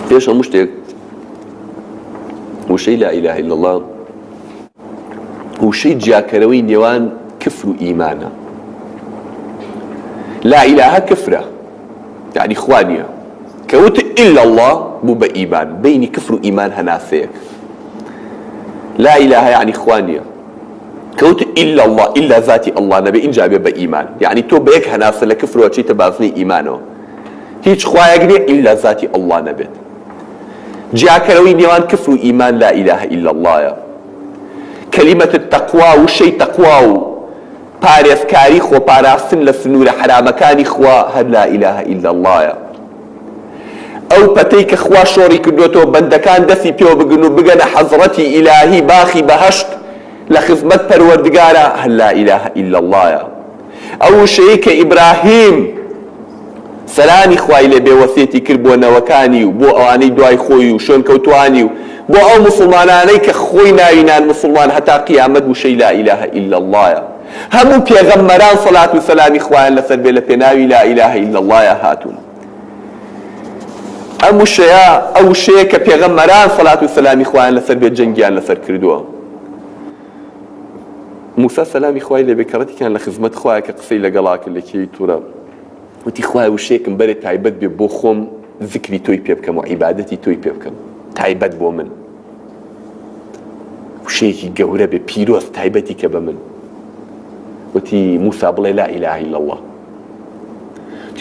پێش هەموو شتێک وشەی لا إله إلا الله وشەی جیاکەرەوەی نێوان کفر و ئیمانە. لا إله كفرة يعني خوانية كوت إلا الله بو بإيمان بين كفر وإيمان هنافيك. لا إله يعني خوانية كوت إلا الله إلا ذاتي الله نبي إن جابه بإيمان يعني تو بيك هنافة لكفر وشي تبافني إيمانه هيج خوايقني إلا ذاتي الله نبي جاك روي نيوان كفر وإيمان لا إله إلا الله يا. كلمة التقوى والشي تقوى پارێزکاری خۆ پاراستن لە سنوورە حرامەکانی خوا هەر لا إله إلا الله. ئەو پەتەی کە خوا شۆڕی کردوێتەوە بەندەکان دەستی پێوە بگن و بگەنە حەزڕەتی ئیلاهی باخی بەهەشت لە خزمەت پەروەردگارە هەر لا إله إلا الله. ئەو شەیەی کە ئیبراهیم سەلامی خوای لێ بێ وەسیەتی کرد بۆ نەوەکانی و بۆ ئەوانەی دوای خۆی و شوێن کەوتوانی و بۆ ئەو موسڵمانانەی کە خۆی ناوینان موسڵمان هەتا قیامەت وشەی لا إله إلا الله. همو پیغمبران صلاة و سلامی خوایان لسر بێ لە پێناوی لا إله إلا الله هاتون. ئەم شەیە ئەو شەیە کە پێغەمبەران صلاة و سلامی خوایان لەسەر بێ جەنگیان لەسەر کردووە. موسا سلامی خوای لێ بێ کە ڕەتیان لە خزمەت خوایە کە قسەی لەگەڵا کرد لە کێوی تووڕە وتی خوایە وشەیەکم بەرێ تایبەت بێ بۆ خۆم ذکری تۆی پێ بکەم و عیبادەتی تۆی پێ بکەم تایبەت بۆ من وشەیەکی گەورە بێ پیرۆز تایبەتی کە بە من. وتي موسى بڵێ لا إله إلا الله.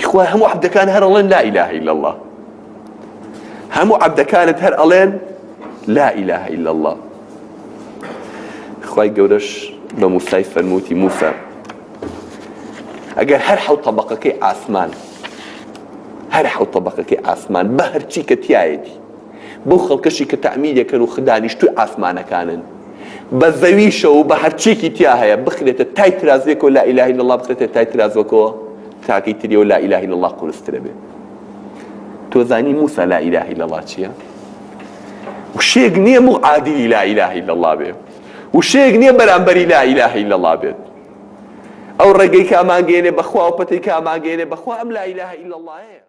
خوای هەموو عەبدەکان هەر ئەڵێن لا إله إلا الله. هەموو عەبدەکانت هەر ئەڵێن لا إله إلا الله. خوای گەورەش بە موسای فەرمووتی موسا ئەگەر هەر حەوت طەبەقەکەی ئاسمان هەر حەوت طەبەقەکەی ئاسمان بە هەرچی کە تایەتی بۆ خەڵکەشی کە تەعمید دەکەن و خدانیشتوی ئاسمانەکانن بە زەویشە و بە هەرچێکی تیا هەیە بخرێتە تای ترازێکەوە لا إله إلا الله بخرێتە تای ترازەکەوە تاکەی تریەوە لا إله إلا الله قورسترە بێ. تۆ زانی موسا لا إله إلا الله چییە؟ وشەیەک نییە معادلی لا إله إلا الله بێ وشەیەک نییە بەرامبەری لا إله إلا الله بێت. ئەو ڕێگەی کە ئامانگەێنێ بەخوا و پەتەی کە ئامانگەێنێ بەخوا ئەم لا إله إلا الله هەیە.